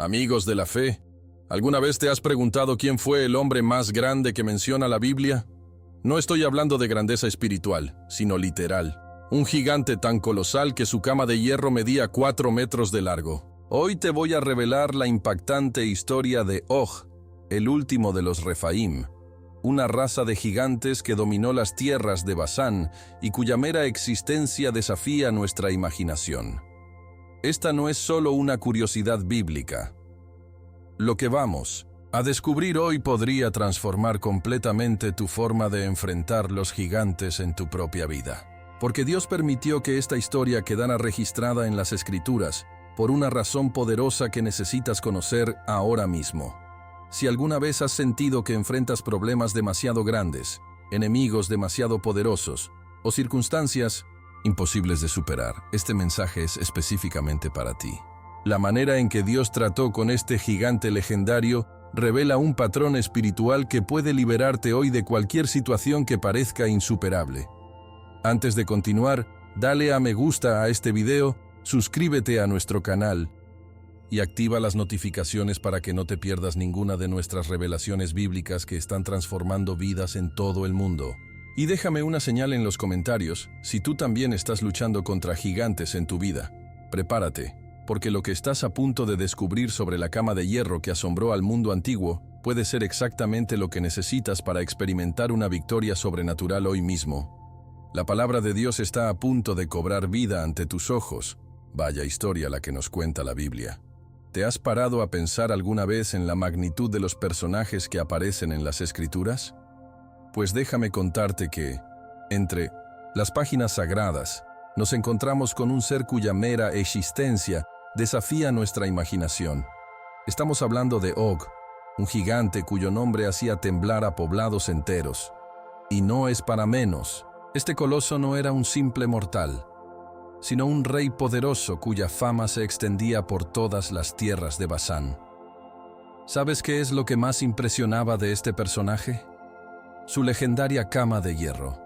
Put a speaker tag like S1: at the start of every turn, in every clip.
S1: Amigos de la fe, ¿alguna vez te has preguntado quién fue el hombre más grande que menciona la Biblia? No estoy hablando de grandeza espiritual, sino literal. Un gigante tan colosal que su cama de hierro medía 4 metros de largo. Hoy te voy a revelar la impactante historia de Og, el último de los Refaim, una raza de gigantes que dominó las tierras de Basán y cuya mera existencia desafía nuestra imaginación. Esta no es solo una curiosidad bíblica. Lo que vamos a descubrir hoy podría transformar completamente tu forma de enfrentar los gigantes en tu propia vida. Porque Dios permitió que esta historia quedara registrada en las Escrituras por una razón poderosa que necesitas conocer ahora mismo. Si alguna vez has sentido que enfrentas problemas demasiado grandes, enemigos demasiado poderosos o circunstancias imposibles de superar, este mensaje es específicamente para ti. La manera en que Dios trató con este gigante legendario revela un patrón espiritual que puede liberarte hoy de cualquier situación que parezca insuperable. Antes de continuar, dale a me gusta a este video, suscríbete a nuestro canal y activa las notificaciones para que no te pierdas ninguna de nuestras revelaciones bíblicas que están transformando vidas en todo el mundo. Y déjame una señal en los comentarios si tú también estás luchando contra gigantes en tu vida. Prepárate, porque lo que estás a punto de descubrir sobre la cama de hierro que asombró al mundo antiguo puede ser exactamente lo que necesitas para experimentar una victoria sobrenatural hoy mismo. La palabra de Dios está a punto de cobrar vida ante tus ojos. Vaya historia la que nos cuenta la Biblia. ¿Te has parado a pensar alguna vez en la magnitud de los personajes que aparecen en las Escrituras? Pues déjame contarte que, entre las páginas sagradas, nos encontramos con un ser cuya mera existencia desafía nuestra imaginación. Estamos hablando de Og, un gigante cuyo nombre hacía temblar a poblados enteros. Y no es para menos. Este coloso no era un simple mortal, sino un rey poderoso cuya fama se extendía por todas las tierras de Basán. ¿Sabes qué es lo que más impresionaba de este personaje? Su legendaria cama de hierro.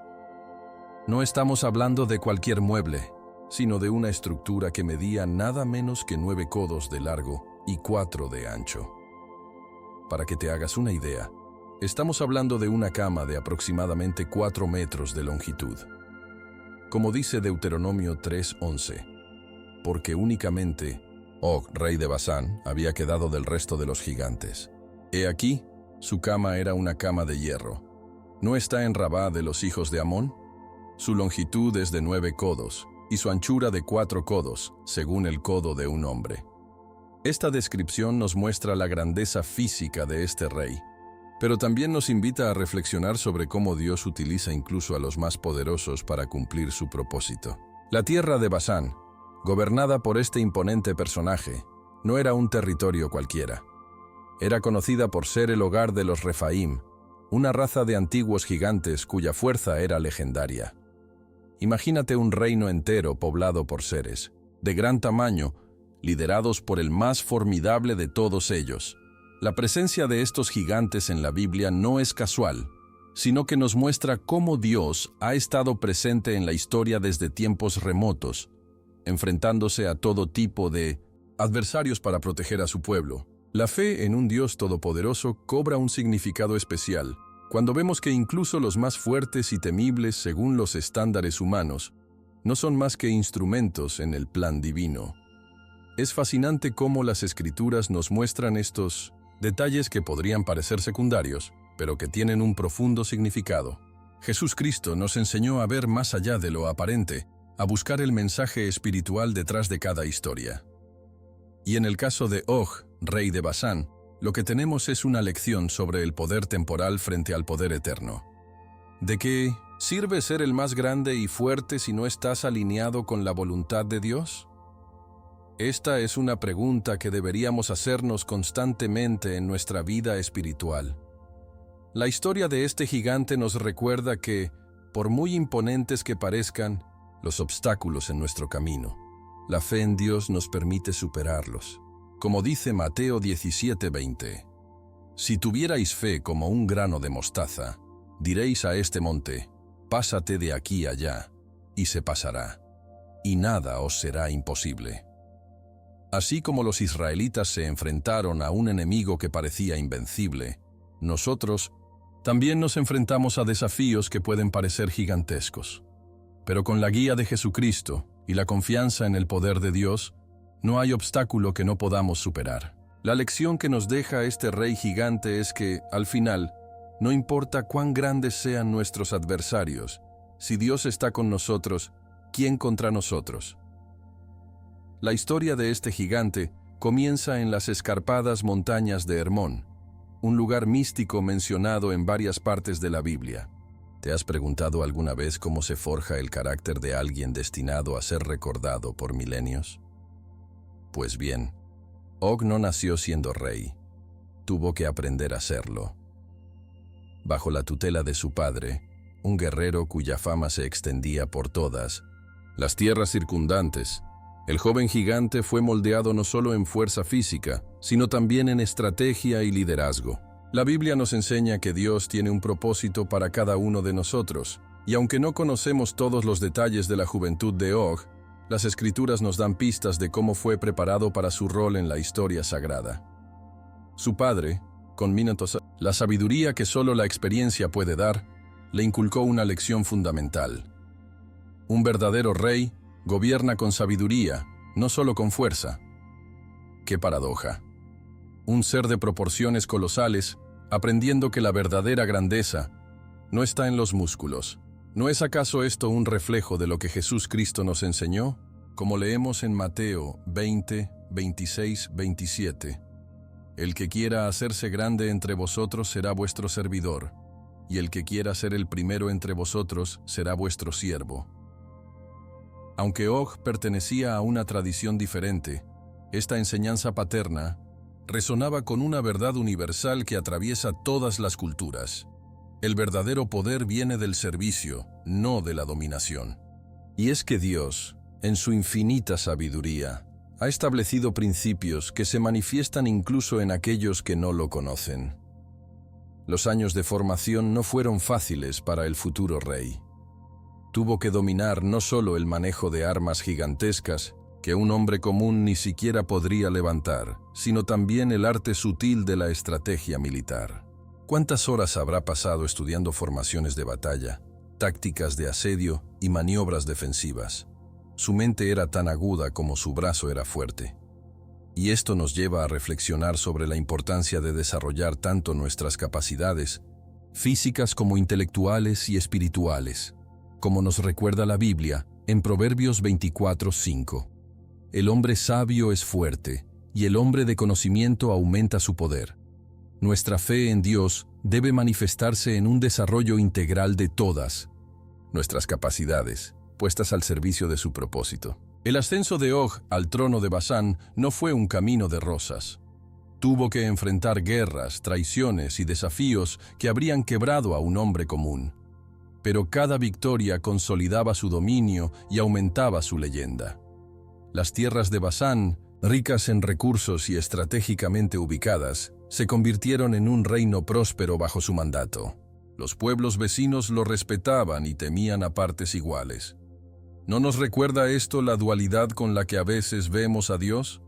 S1: No estamos hablando de cualquier mueble, sino de una estructura que medía nada menos que 9 codos de largo y 4 de ancho. Para que te hagas una idea, estamos hablando de una cama de aproximadamente 4 metros de longitud. Como dice Deuteronomio 3:11, porque únicamente Og, rey de Basán, había quedado del resto de los gigantes. He aquí, su cama era una cama de hierro. ¿No está en Rabá de los hijos de Amón? Su longitud es de 9 codos, y su anchura de 4 codos, según el codo de un hombre. Esta descripción nos muestra la grandeza física de este rey, pero también nos invita a reflexionar sobre cómo Dios utiliza incluso a los más poderosos para cumplir su propósito. La tierra de Basán, gobernada por este imponente personaje, no era un territorio cualquiera. Era conocida por ser el hogar de los Refaim, una raza de antiguos gigantes cuya fuerza era legendaria. Imagínate un reino entero poblado por seres de gran tamaño, liderados por el más formidable de todos ellos. La presencia de estos gigantes en la Biblia no es casual, sino que nos muestra cómo Dios ha estado presente en la historia desde tiempos remotos, enfrentándose a todo tipo de adversarios para proteger a su pueblo. La fe en un Dios todopoderoso cobra un significado especial cuando vemos que incluso los más fuertes y temibles según los estándares humanos no son más que instrumentos en el plan divino. Es fascinante cómo las Escrituras nos muestran estos detalles que podrían parecer secundarios, pero que tienen un profundo significado. Jesús Cristo nos enseñó a ver más allá de lo aparente, a buscar el mensaje espiritual detrás de cada historia. Y en el caso de Og, rey de Basán, lo que tenemos es una lección sobre el poder temporal frente al poder eterno. ¿De qué sirve ser el más grande y fuerte si no estás alineado con la voluntad de Dios? Esta es una pregunta que deberíamos hacernos constantemente en nuestra vida espiritual. La historia de este gigante nos recuerda que, por muy imponentes que parezcan los obstáculos en nuestro camino, la fe en Dios nos permite superarlos. Como dice Mateo 17:20, si tuvierais fe como un grano de mostaza, diréis a este monte, pásate de aquí allá, y se pasará, y nada os será imposible. Así como los israelitas se enfrentaron a un enemigo que parecía invencible, nosotros también nos enfrentamos a desafíos que pueden parecer gigantescos. Pero con la guía de Jesucristo y la confianza en el poder de Dios, no hay obstáculo que no podamos superar. La lección que nos deja este rey gigante es que, al final, no importa cuán grandes sean nuestros adversarios, si Dios está con nosotros, ¿quién contra nosotros? La historia de este gigante comienza en las escarpadas montañas de Hermón, un lugar místico mencionado en varias partes de la Biblia. ¿Te has preguntado alguna vez cómo se forja el carácter de alguien destinado a ser recordado por milenios? Pues bien, Og no nació siendo rey. Tuvo que aprender a serlo. Bajo la tutela de su padre, un guerrero cuya fama se extendía por todas las tierras circundantes, el joven gigante fue moldeado no solo en fuerza física, sino también en estrategia y liderazgo. La Biblia nos enseña que Dios tiene un propósito para cada uno de nosotros, y aunque no conocemos todos los detalles de la juventud de Og, las Escrituras nos dan pistas de cómo fue preparado para su rol en la historia sagrada. Su padre, con la sabiduría que solo la experiencia puede dar, le inculcó una lección fundamental. Un verdadero rey gobierna con sabiduría, no solo con fuerza. ¡Qué paradoja! Un ser de proporciones colosales, aprendiendo que la verdadera grandeza no está en los músculos. ¿No es acaso esto un reflejo de lo que Jesús Cristo nos enseñó? Como leemos en Mateo 20, 26, 27. El que quiera hacerse grande entre vosotros será vuestro servidor, y el que quiera ser el primero entre vosotros será vuestro siervo. Aunque Og pertenecía a una tradición diferente, esta enseñanza paterna resonaba con una verdad universal que atraviesa todas las culturas. El verdadero poder viene del servicio, no de la dominación. Y es que Dios, en su infinita sabiduría, ha establecido principios que se manifiestan incluso en aquellos que no lo conocen. Los años de formación no fueron fáciles para el futuro rey. Tuvo que dominar no solo el manejo de armas gigantescas, que un hombre común ni siquiera podría levantar, sino también el arte sutil de la estrategia militar. ¿Cuántas horas habrá pasado estudiando formaciones de batalla, tácticas de asedio y maniobras defensivas? Su mente era tan aguda como su brazo era fuerte. Y esto nos lleva a reflexionar sobre la importancia de desarrollar tanto nuestras capacidades, físicas como intelectuales y espirituales, como nos recuerda la Biblia en Proverbios 24:5. El hombre sabio es fuerte, y el hombre de conocimiento aumenta su poder. Nuestra fe en Dios debe manifestarse en un desarrollo integral de todas nuestras capacidades, puestas al servicio de su propósito. El ascenso de Og al trono de Basán no fue un camino de rosas. Tuvo que enfrentar guerras, traiciones y desafíos que habrían quebrado a un hombre común. Pero cada victoria consolidaba su dominio y aumentaba su leyenda. Las tierras de Basán, ricas en recursos y estratégicamente ubicadas, se convirtieron en un reino próspero bajo su mandato. Los pueblos vecinos lo respetaban y temían a partes iguales. ¿No nos recuerda esto la dualidad con la que a veces vemos a Dios?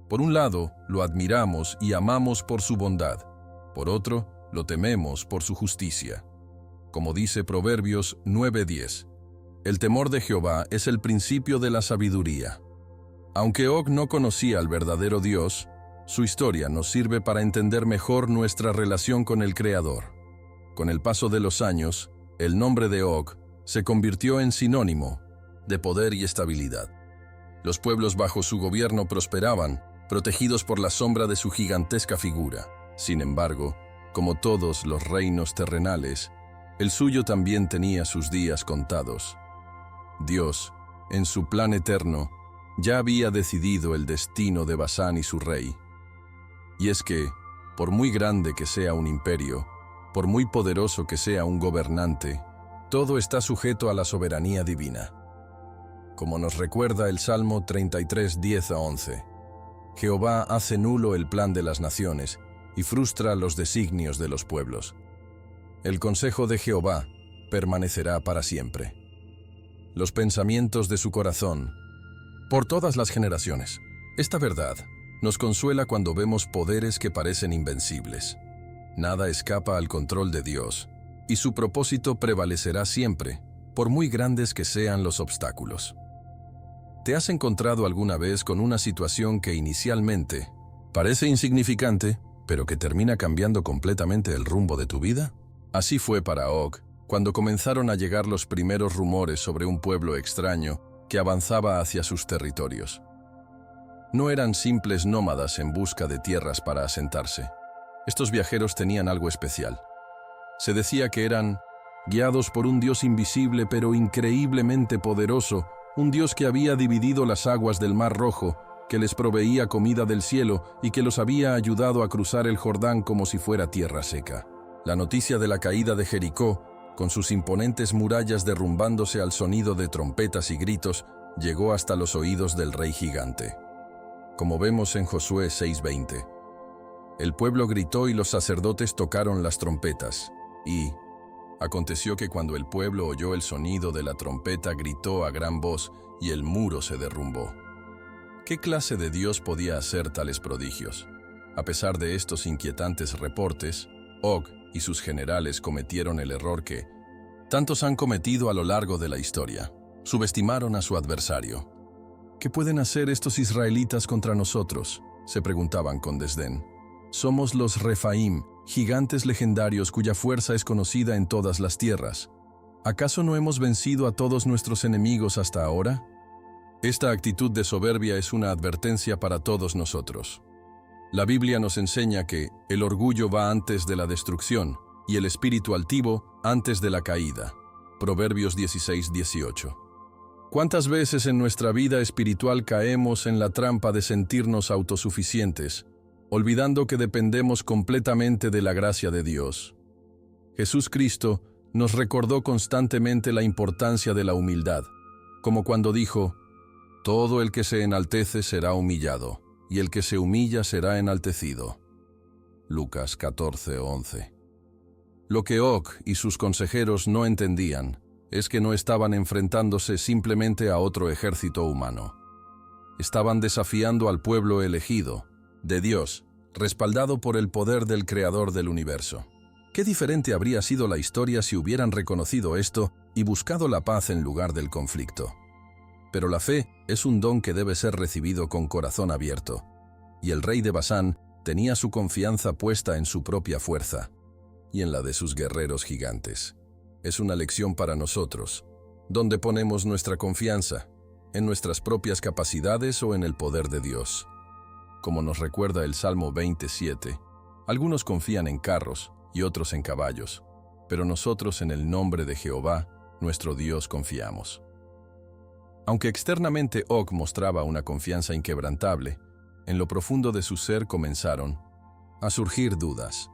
S1: Por un lado, lo admiramos y amamos por su bondad. Por otro, lo tememos por su justicia. Como dice Proverbios 9:10, el temor de Jehová es el principio de la sabiduría. Aunque Og no conocía al verdadero Dios, su historia nos sirve para entender mejor nuestra relación con el Creador. Con el paso de los años, el nombre de Og se convirtió en sinónimo de poder y estabilidad. Los pueblos bajo su gobierno prosperaban, protegidos por la sombra de su gigantesca figura. Sin embargo, como todos los reinos terrenales, el suyo también tenía sus días contados. Dios, en su plan eterno, ya había decidido el destino de Basán y su rey. Y es que, por muy grande que sea un imperio, por muy poderoso que sea un gobernante, todo está sujeto a la soberanía divina. Como nos recuerda el Salmo 33, 10-11, Jehová hace nulo el plan de las naciones y frustra los designios de los pueblos. El consejo de Jehová permanecerá para siempre. Los pensamientos de su corazón, por todas las generaciones. Esta verdad nos consuela cuando vemos poderes que parecen invencibles. Nada escapa al control de Dios, y su propósito prevalecerá siempre, por muy grandes que sean los obstáculos. ¿Te has encontrado alguna vez con una situación que inicialmente parece insignificante, pero que termina cambiando completamente el rumbo de tu vida? Así fue para Og, cuando comenzaron a llegar los primeros rumores sobre un pueblo extraño que avanzaba hacia sus territorios. No eran simples nómadas en busca de tierras para asentarse. Estos viajeros tenían algo especial. Se decía que eran guiados por un Dios invisible pero increíblemente poderoso, un Dios que había dividido las aguas del Mar Rojo, que les proveía comida del cielo y que los había ayudado a cruzar el Jordán como si fuera tierra seca. La noticia de la caída de Jericó, con sus imponentes murallas derrumbándose al sonido de trompetas y gritos, llegó hasta los oídos del rey gigante. Como vemos en Josué 6:20. El pueblo gritó y los sacerdotes tocaron las trompetas, y aconteció que cuando el pueblo oyó el sonido de la trompeta gritó a gran voz y el muro se derrumbó. ¿Qué clase de Dios podía hacer tales prodigios? A pesar de estos inquietantes reportes, Og y sus generales cometieron el error que tantos han cometido a lo largo de la historia. Subestimaron a su adversario. ¿Qué pueden hacer estos israelitas contra nosotros?, se preguntaban con desdén. Somos los Refaim, gigantes legendarios cuya fuerza es conocida en todas las tierras. ¿Acaso no hemos vencido a todos nuestros enemigos hasta ahora? Esta actitud de soberbia es una advertencia para todos nosotros. La Biblia nos enseña que el orgullo va antes de la destrucción y el espíritu altivo antes de la caída. Proverbios 16:18. ¿Cuántas veces en nuestra vida espiritual caemos en la trampa de sentirnos autosuficientes, olvidando que dependemos completamente de la gracia de Dios? Jesús Cristo nos recordó constantemente la importancia de la humildad, como cuando dijo: «Todo el que se enaltece será humillado, y el que se humilla será enaltecido». Lucas 14:11. Lo que Og y sus consejeros no entendían es que no estaban enfrentándose simplemente a otro ejército humano. Estaban desafiando al pueblo elegido, de Dios, respaldado por el poder del Creador del universo. Qué diferente habría sido la historia si hubieran reconocido esto y buscado la paz en lugar del conflicto. Pero la fe es un don que debe ser recibido con corazón abierto, y el rey de Basán tenía su confianza puesta en su propia fuerza y en la de sus guerreros gigantes. Es una lección para nosotros. ¿Dónde ponemos nuestra confianza? ¿En nuestras propias capacidades o en el poder de Dios? Como nos recuerda el Salmo 27, algunos confían en carros y otros en caballos, pero nosotros en el nombre de Jehová, nuestro Dios, confiamos. Aunque externamente Og mostraba una confianza inquebrantable, en lo profundo de su ser comenzaron a surgir dudas.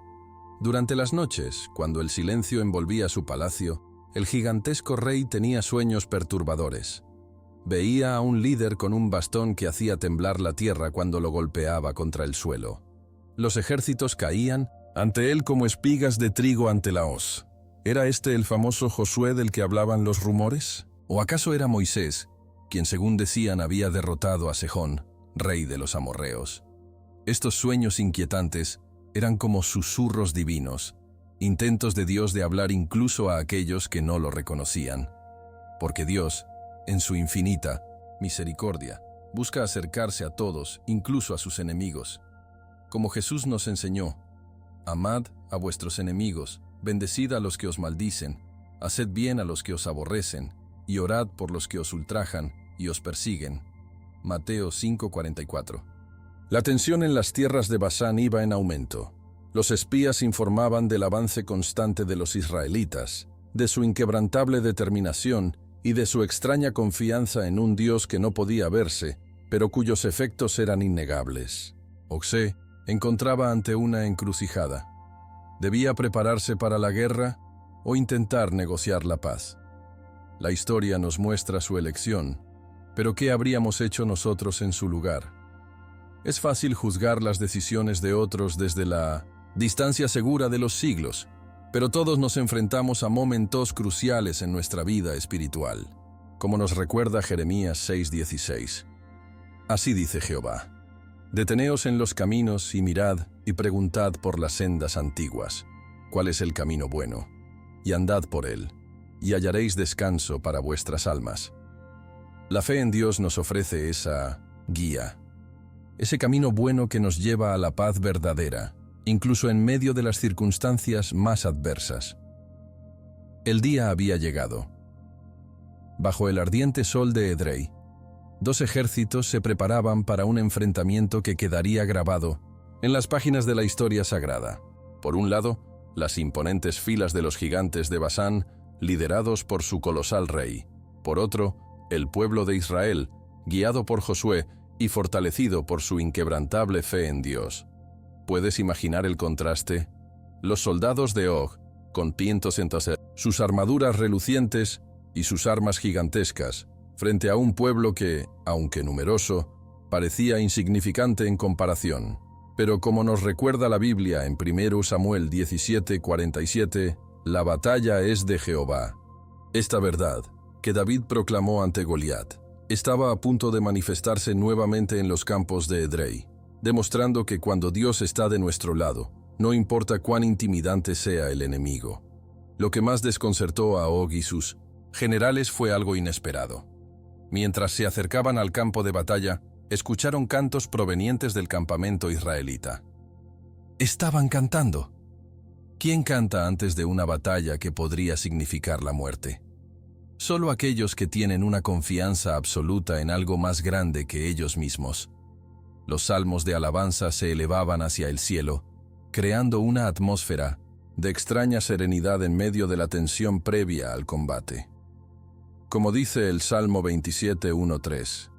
S1: Durante las noches, cuando el silencio envolvía su palacio, el gigantesco rey tenía sueños perturbadores. Veía a un líder con un bastón que hacía temblar la tierra cuando lo golpeaba contra el suelo. Los ejércitos caían ante él como espigas de trigo ante la hoz. ¿Era este el famoso Josué del que hablaban los rumores? ¿O acaso era Moisés, quien según decían había derrotado a Sejón, rey de los amorreos? Estos sueños inquietantes eran como susurros divinos, intentos de Dios de hablar incluso a aquellos que no lo reconocían. Porque Dios, en su infinita misericordia, busca acercarse a todos, incluso a sus enemigos. Como Jesús nos enseñó: amad a vuestros enemigos, bendecid a los que os maldicen, haced bien a los que os aborrecen, y orad por los que os ultrajan y os persiguen. Mateo 5:44. La tensión en las tierras de Basán iba en aumento. Los espías informaban del avance constante de los israelitas, de su inquebrantable determinación y de su extraña confianza en un Dios que no podía verse, pero cuyos efectos eran innegables. Og se encontraba ante una encrucijada. ¿Debía prepararse para la guerra o intentar negociar la paz? La historia nos muestra su elección, pero ¿qué habríamos hecho nosotros en su lugar? Es fácil juzgar las decisiones de otros desde la distancia segura de los siglos, pero todos nos enfrentamos a momentos cruciales en nuestra vida espiritual, como nos recuerda Jeremías 6:16. Así dice Jehová: Deteneos en los caminos y mirad y preguntad por las sendas antiguas, cuál es el camino bueno, y andad por él, y hallaréis descanso para vuestras almas. La fe en Dios nos ofrece esa guía, ese camino bueno que nos lleva a la paz verdadera, incluso en medio de las circunstancias más adversas. El día había llegado. Bajo el ardiente sol de Edrei, dos ejércitos se preparaban para un enfrentamiento que quedaría grabado en las páginas de la historia sagrada. Por un lado, las imponentes filas de los gigantes de Basán, liderados por su colosal rey. Por otro, el pueblo de Israel, guiado por Josué y fortalecido por su inquebrantable fe en Dios. ¿Puedes imaginar el contraste? Los soldados de Og, con pintos en sus armaduras relucientes y sus armas gigantescas, frente a un pueblo que, aunque numeroso, parecía insignificante en comparación. Pero como nos recuerda la Biblia en 1 Samuel 17:47, la batalla es de Jehová. Esta verdad, que David proclamó ante Goliat, estaba a punto de manifestarse nuevamente en los campos de Edrei, demostrando que cuando Dios está de nuestro lado, no importa cuán intimidante sea el enemigo. Lo que más desconcertó a Og y sus generales fue algo inesperado. Mientras se acercaban al campo de batalla, escucharon cantos provenientes del campamento israelita. Estaban cantando. ¿Quién canta antes de una batalla que podría significar la muerte? Solo aquellos que tienen una confianza absoluta en algo más grande que ellos mismos. Los salmos de alabanza se elevaban hacia el cielo, creando una atmósfera de extraña serenidad en medio de la tensión previa al combate. Como dice el Salmo 27:1-3,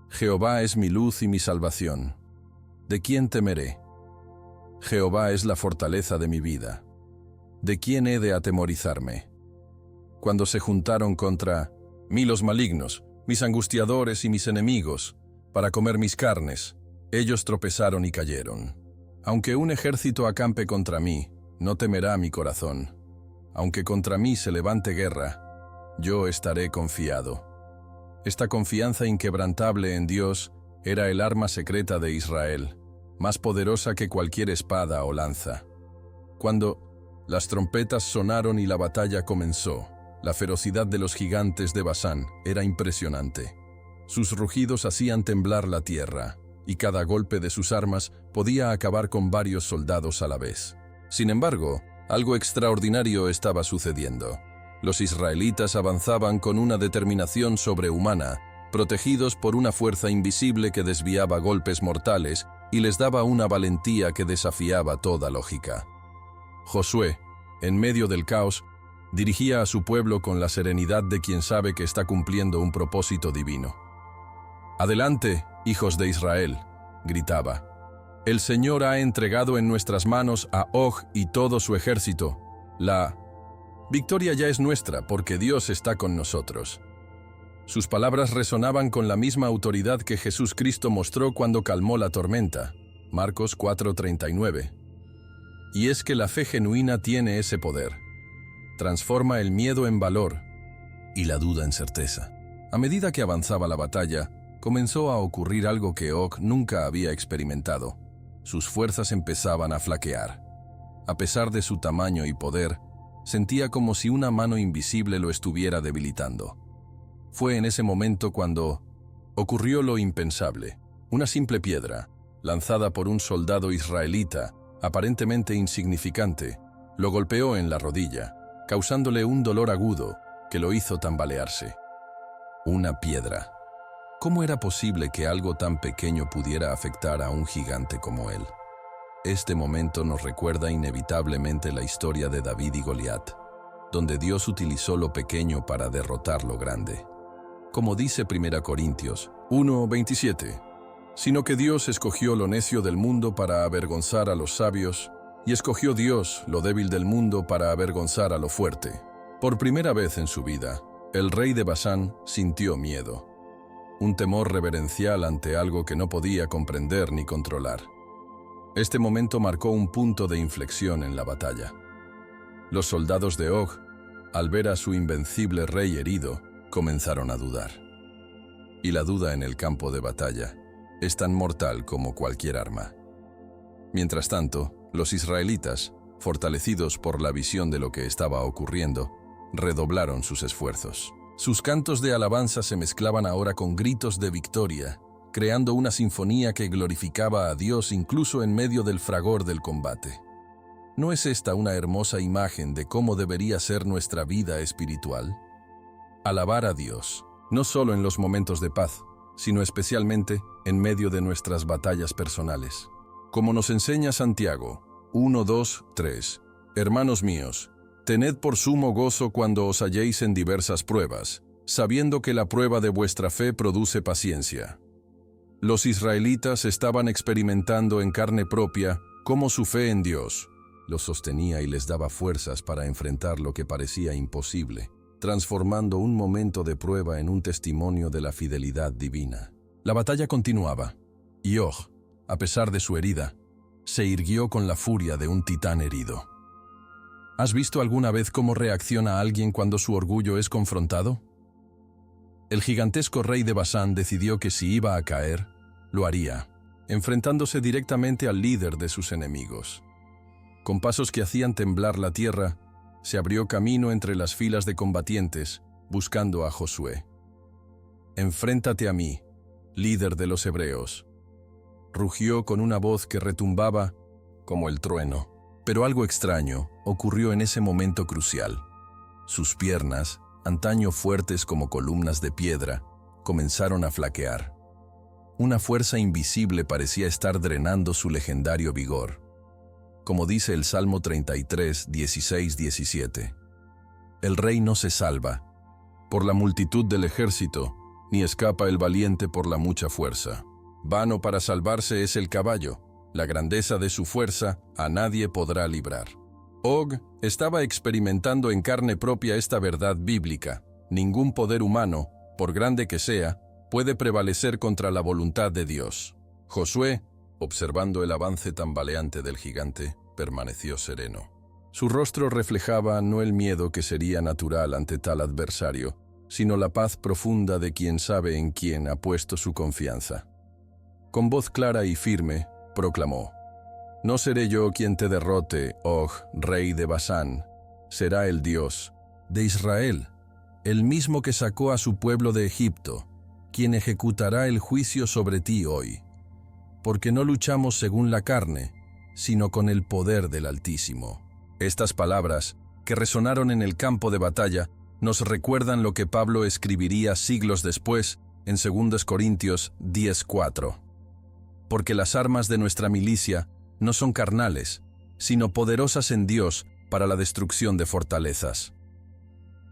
S1: Jehová es mi luz y mi salvación. ¿De quién temeré? Jehová es la fortaleza de mi vida. ¿De quién he de atemorizarme? Cuando se juntaron contra mí los malignos, mis angustiadores y mis enemigos, para comer mis carnes, ellos tropezaron y cayeron. Aunque un ejército acampe contra mí, no temerá mi corazón. Aunque contra mí se levante guerra, yo estaré confiado. Esta confianza inquebrantable en Dios era el arma secreta de Israel, más poderosa que cualquier espada o lanza. Cuando las trompetas sonaron y la batalla comenzó, la ferocidad de los gigantes de Basán era impresionante. Sus rugidos hacían temblar la tierra, y cada golpe de sus armas podía acabar con varios soldados a la vez. Sin embargo, algo extraordinario estaba sucediendo. Los israelitas avanzaban con una determinación sobrehumana, protegidos por una fuerza invisible que desviaba golpes mortales y les daba una valentía que desafiaba toda lógica. Josué, en medio del caos, dirigía a su pueblo con la serenidad de quien sabe que está cumpliendo un propósito divino. «Adelante, hijos de Israel», gritaba. «El Señor ha entregado en nuestras manos a Og y todo su ejército. La victoria ya es nuestra porque Dios está con nosotros». Sus palabras resonaban con la misma autoridad que Jesús Cristo mostró cuando calmó la tormenta. Marcos 4:39. Y es que la fe genuina tiene ese poder. Transforma el miedo en valor y la duda en certeza. A medida que avanzaba la batalla, comenzó a ocurrir algo que Og nunca había experimentado. Sus fuerzas empezaban a flaquear. A pesar de su tamaño y poder, sentía como si una mano invisible lo estuviera debilitando. Fue en ese momento cuando ocurrió lo impensable. Una simple piedra, lanzada por un soldado israelita, aparentemente insignificante, lo golpeó en la rodilla, causándole un dolor agudo que lo hizo tambalearse. Una piedra. ¿Cómo era posible que algo tan pequeño pudiera afectar a un gigante como él? Este momento nos recuerda inevitablemente la historia de David y Goliat, donde Dios utilizó lo pequeño para derrotar lo grande. Como dice 1 Corintios 1:27, sino que Dios escogió lo necio del mundo para avergonzar a los sabios, y escogió Dios lo débil del mundo para avergonzar a lo fuerte. Por primera vez en su vida, el rey de Basán sintió miedo, un temor reverencial ante algo que no podía comprender ni controlar. Este momento marcó un punto de inflexión en la batalla. Los soldados de Og, al ver a su invencible rey herido, comenzaron a dudar. Y la duda en el campo de batalla es tan mortal como cualquier arma. Mientras tanto, los israelitas, fortalecidos por la visión de lo que estaba ocurriendo, redoblaron sus esfuerzos. Sus cantos de alabanza se mezclaban ahora con gritos de victoria, creando una sinfonía que glorificaba a Dios incluso en medio del fragor del combate. ¿No es esta una hermosa imagen de cómo debería ser nuestra vida espiritual? Alabar a Dios, no solo en los momentos de paz, sino especialmente en medio de nuestras batallas personales. Como nos enseña Santiago 1, 2, 3. Hermanos míos, tened por sumo gozo cuando os halléis en diversas pruebas, sabiendo que la prueba de vuestra fe produce paciencia. Los israelitas estaban experimentando en carne propia cómo su fe en Dios los sostenía y les daba fuerzas para enfrentar lo que parecía imposible, transformando un momento de prueba en un testimonio de la fidelidad divina. La batalla continuaba, y Og, a pesar de su herida, se irguió con la furia de un titán herido. ¿Has visto alguna vez cómo reacciona alguien cuando su orgullo es confrontado? El gigantesco rey de Basán decidió que si iba a caer, lo haría, enfrentándose directamente al líder de sus enemigos. Con pasos que hacían temblar la tierra, se abrió camino entre las filas de combatientes, buscando a Josué. «Enfréntate a mí, líder de los hebreos», rugió con una voz que retumbaba como el trueno. Pero algo extraño ocurrió en ese momento crucial. Sus piernas, antaño fuertes como columnas de piedra, comenzaron a flaquear. Una fuerza invisible parecía estar drenando su legendario vigor. Como dice el Salmo 33, 16, 17. El rey no se salva por la multitud del ejército, ni escapa el valiente por la mucha fuerza. Vano para salvarse es el caballo, la grandeza de su fuerza a nadie podrá librar. Og estaba experimentando en carne propia esta verdad bíblica. Ningún poder humano, por grande que sea, puede prevalecer contra la voluntad de Dios. Josué, observando el avance tambaleante del gigante, permaneció sereno. Su rostro reflejaba no el miedo que sería natural ante tal adversario, sino la paz profunda de quien sabe en quién ha puesto su confianza. Con voz clara y firme, proclamó: «No seré yo quien te derrote, Og, rey de Basán. Será el Dios de Israel, el mismo que sacó a su pueblo de Egipto, quien ejecutará el juicio sobre ti hoy. Porque no luchamos según la carne, sino con el poder del Altísimo». Estas palabras, que resonaron en el campo de batalla, nos recuerdan lo que Pablo escribiría siglos después en 2 Corintios 10:4. Porque las armas de nuestra milicia no son carnales, sino poderosas en Dios para la destrucción de fortalezas.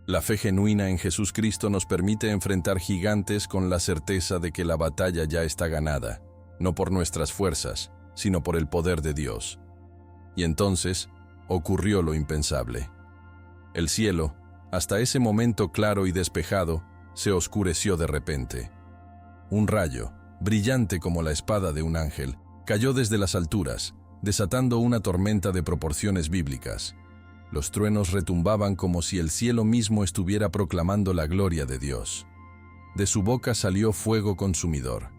S1: La fe genuina en Jesucristo nos permite enfrentar gigantes con la certeza de que la batalla ya está ganada, no por nuestras fuerzas, sino por el poder de Dios. Y entonces ocurrió lo impensable. El cielo, hasta ese momento claro y despejado, se oscureció de repente. Un rayo, brillante como la espada de un ángel, cayó desde las alturas, desatando una tormenta de proporciones bíblicas. Los truenos retumbaban como si el cielo mismo estuviera proclamando la gloria de Dios. De su boca salió fuego consumidor.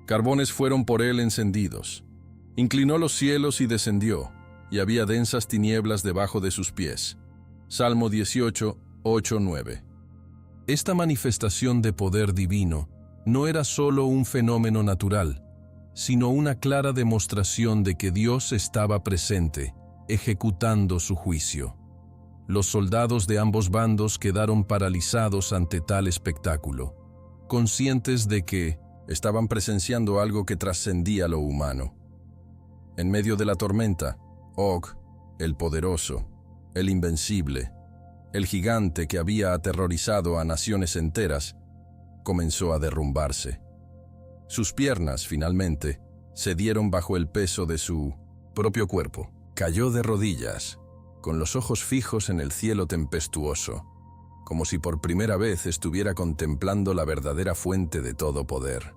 S1: Carbones fueron por él encendidos. Inclinó los cielos y descendió, y había densas tinieblas debajo de sus pies. Salmo 18, 8, 9. Esta manifestación de poder divino no era solo un fenómeno natural, sino una clara demostración de que Dios estaba presente, ejecutando su juicio. Los soldados de ambos bandos quedaron paralizados ante tal espectáculo, conscientes de que estaban presenciando algo que trascendía lo humano. En medio de la tormenta, Og, el poderoso, el invencible, el gigante que había aterrorizado a naciones enteras, comenzó a derrumbarse. Sus piernas, finalmente, cedieron bajo el peso de su propio cuerpo. Cayó de rodillas, con los ojos fijos en el cielo tempestuoso, como si por primera vez estuviera contemplando la verdadera fuente de todo poder.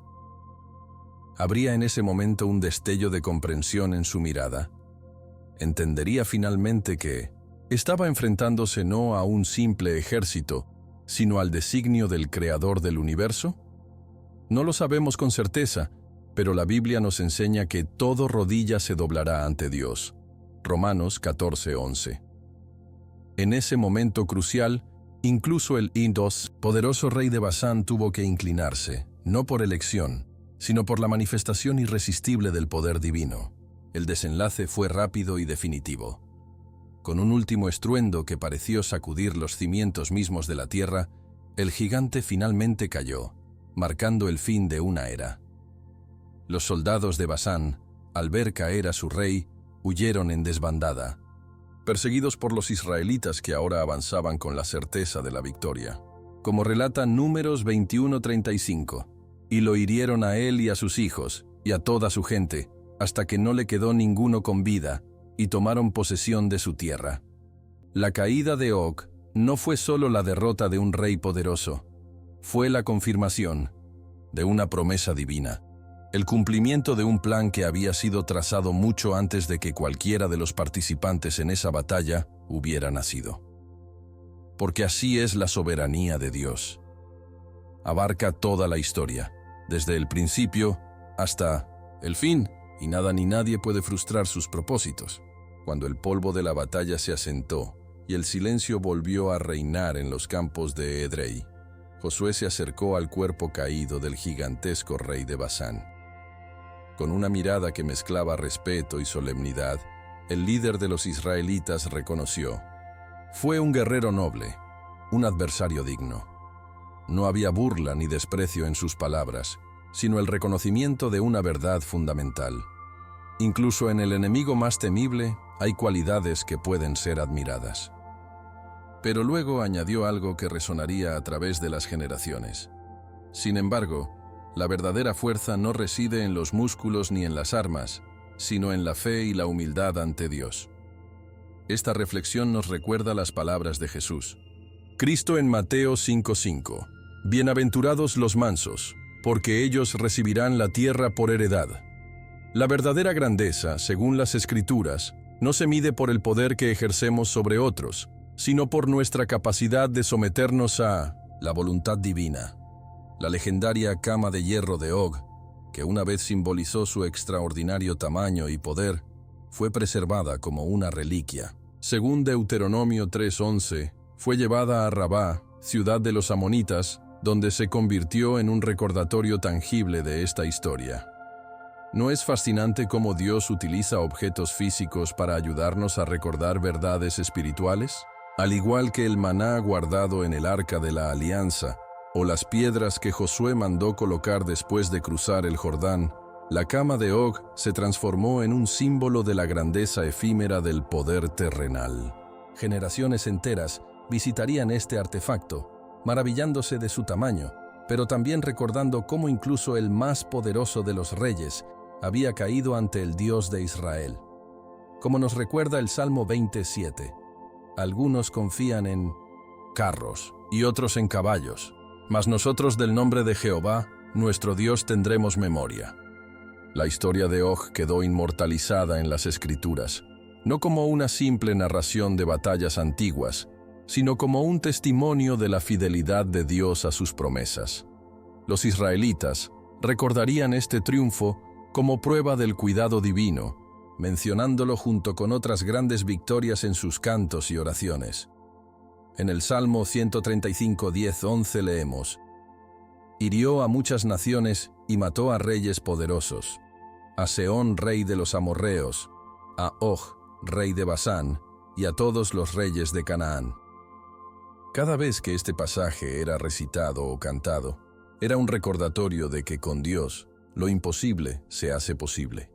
S1: Habría en ese momento un destello de comprensión en su mirada. Entendería finalmente que estaba enfrentándose no a un simple ejército, sino al designio del Creador del universo. No lo sabemos con certeza, pero la Biblia nos enseña que todo rodilla se doblará ante Dios. Romanos 14:11. En ese momento crucial, incluso el Indos, poderoso rey de Basán, tuvo que inclinarse, no por elección, sino por la manifestación irresistible del poder divino. El desenlace fue rápido y definitivo. Con un último estruendo que pareció sacudir los cimientos mismos de la tierra, el gigante finalmente cayó, marcando el fin de una era. Los soldados de Basán, al ver caer a su rey, huyeron en desbandada, perseguidos por los israelitas que ahora avanzaban con la certeza de la victoria. Como relata Números 21:35, y lo hirieron a él y a sus hijos, y a toda su gente, hasta que no le quedó ninguno con vida, y tomaron posesión de su tierra. La caída de Og no fue solo la derrota de un rey poderoso, fue la confirmación de una promesa divina, el cumplimiento de un plan que había sido trazado mucho antes de que cualquiera de los participantes en esa batalla hubiera nacido. Porque así es la soberanía de Dios. Abarca toda la historia, desde el principio hasta el fin, y nada ni nadie puede frustrar sus propósitos. Cuando el polvo de la batalla se asentó y el silencio volvió a reinar en los campos de Edrei, Josué se acercó al cuerpo caído del gigantesco rey de Basán. Con una mirada que mezclaba respeto y solemnidad, el líder de los israelitas reconoció: fue un guerrero noble, un adversario digno. No había burla ni desprecio en sus palabras, sino el reconocimiento de una verdad fundamental. Incluso en el enemigo más temible hay cualidades que pueden ser admiradas. Pero luego añadió algo que resonaría a través de las generaciones. Sin embargo, la verdadera fuerza no reside en los músculos ni en las armas, sino en la fe y la humildad ante Dios. Esta reflexión nos recuerda las palabras de Jesús. Cristo en Mateo 5:5. Bienaventurados los mansos, porque ellos recibirán la tierra por heredad. La verdadera grandeza, según las Escrituras, no se mide por el poder que ejercemos sobre otros, sino por nuestra capacidad de someternos a la voluntad divina. La legendaria cama de hierro de Og, que una vez simbolizó su extraordinario tamaño y poder, fue preservada como una reliquia. Según Deuteronomio 3:11, fue llevada a Rabá, ciudad de los amonitas, donde se convirtió en un recordatorio tangible de esta historia. ¿No es fascinante cómo Dios utiliza objetos físicos para ayudarnos a recordar verdades espirituales? Al igual que el maná guardado en el arca de la alianza, o las piedras que Josué mandó colocar después de cruzar el Jordán, la cama de Og se transformó en un símbolo de la grandeza efímera del poder terrenal. Generaciones enteras visitarían este artefacto, maravillándose de su tamaño, pero también recordando cómo incluso el más poderoso de los reyes había caído ante el Dios de Israel. Como nos recuerda el Salmo 27, algunos confían en carros y otros en caballos, mas nosotros del nombre de Jehová, nuestro Dios, tendremos memoria. La historia de Og quedó inmortalizada en las Escrituras, no como una simple narración de batallas antiguas, sino como un testimonio de la fidelidad de Dios a sus promesas. Los israelitas recordarían este triunfo como prueba del cuidado divino, mencionándolo junto con otras grandes victorias en sus cantos y oraciones. En el Salmo 135:10-11 leemos: hirió a muchas naciones y mató a reyes poderosos, a Sehón, rey de los amorreos, a Og, rey de Basán, y a todos los reyes de Canaán. Cada vez que este pasaje era recitado o cantado, era un recordatorio de que con Dios, lo imposible se hace posible.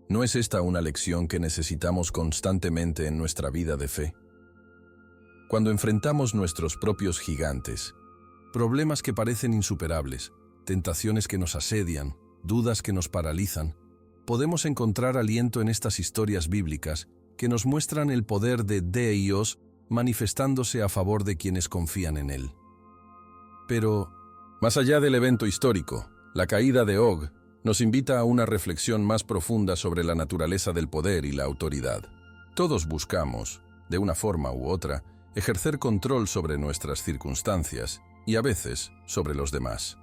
S1: ¿No es esta una lección que necesitamos constantemente en nuestra vida de fe? Cuando enfrentamos nuestros propios gigantes, problemas que parecen insuperables, tentaciones que nos asedian, dudas que nos paralizan, podemos encontrar aliento en estas historias bíblicas que nos muestran el poder de Dios manifestándose a favor de quienes confían en Él. Pero, más allá del evento histórico, la caída de Og nos invita a una reflexión más profunda sobre la naturaleza del poder y la autoridad. Todos buscamos, de una forma u otra, ejercer control sobre nuestras circunstancias y a veces sobre los demás.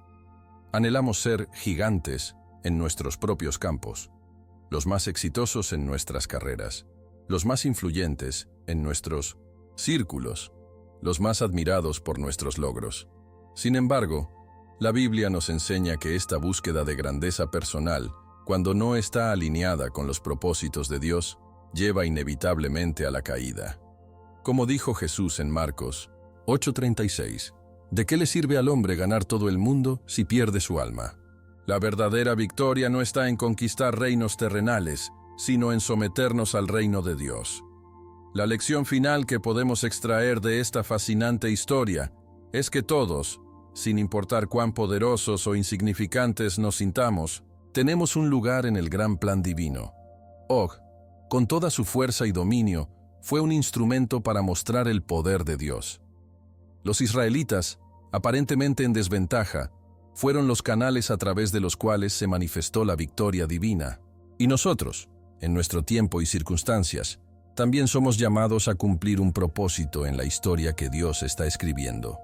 S1: Anhelamos ser gigantes en nuestros propios campos, los más exitosos en nuestras carreras, los más influyentes en nuestros círculos, los más admirados por nuestros logros. Sin embargo, la Biblia nos enseña que esta búsqueda de grandeza personal, cuando no está alineada con los propósitos de Dios, lleva inevitablemente a la caída. Como dijo Jesús en Marcos 8:36, ¿de qué le sirve al hombre ganar todo el mundo si pierde su alma? La verdadera victoria no está en conquistar reinos terrenales, sino en someternos al reino de Dios. La lección final que podemos extraer de esta fascinante historia es que todos, sin importar cuán poderosos o insignificantes nos sintamos, tenemos un lugar en el gran plan divino. Og, con toda su fuerza y dominio, fue un instrumento para mostrar el poder de Dios. Los israelitas, aparentemente en desventaja, fueron los canales a través de los cuales se manifestó la victoria divina. Y nosotros, en nuestro tiempo y circunstancias, también somos llamados a cumplir un propósito en la historia que Dios está escribiendo.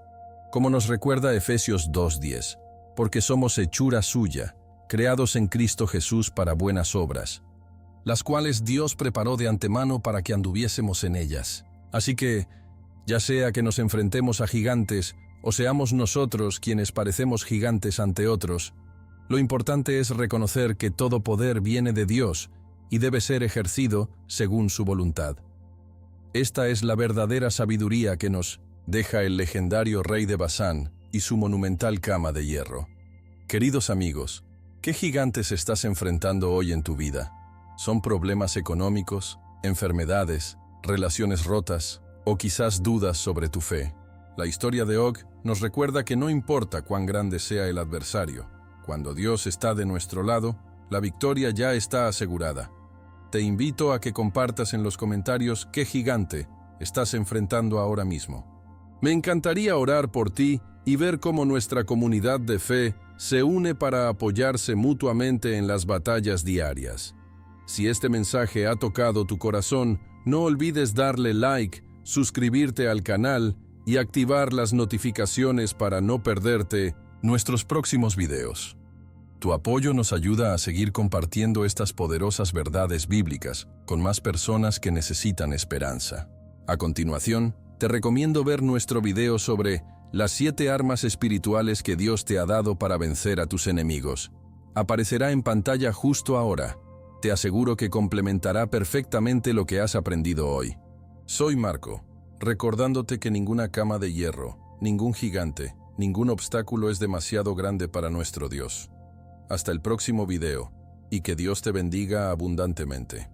S1: Como nos recuerda Efesios 2:10, porque somos hechura suya, creados en Cristo Jesús para buenas obras, las cuales Dios preparó de antemano para que anduviésemos en ellas. Así que, ya sea que nos enfrentemos a gigantes o seamos nosotros quienes parecemos gigantes ante otros, lo importante es reconocer que todo poder viene de Dios y debe ser ejercido según su voluntad. Esta es la verdadera sabiduría que nos deja el legendario rey de Basán y su monumental cama de hierro. Queridos amigos, ¿qué gigantes estás enfrentando hoy en tu vida? ¿Son problemas económicos, enfermedades, relaciones rotas o quizás dudas sobre tu fe? La historia de Og nos recuerda que no importa cuán grande sea el adversario, cuando Dios está de nuestro lado, la victoria ya está asegurada. Te invito a que compartas en los comentarios qué gigante estás enfrentando ahora mismo. Me encantaría orar por ti y ver cómo nuestra comunidad de fe se une para apoyarse mutuamente en las batallas diarias. Si este mensaje ha tocado tu corazón, no olvides darle like, suscribirte al canal y activar las notificaciones para no perderte nuestros próximos videos. Tu apoyo nos ayuda a seguir compartiendo estas poderosas verdades bíblicas con más personas que necesitan esperanza. A continuación, te recomiendo ver nuestro video sobre las 7 armas espirituales que Dios te ha dado para vencer a tus enemigos. Aparecerá en pantalla justo ahora. Te aseguro que complementará perfectamente lo que has aprendido hoy. Soy Marco, recordándote que ninguna cama de hierro, ningún gigante, ningún obstáculo es demasiado grande para nuestro Dios. Hasta el próximo video, y que Dios te bendiga abundantemente.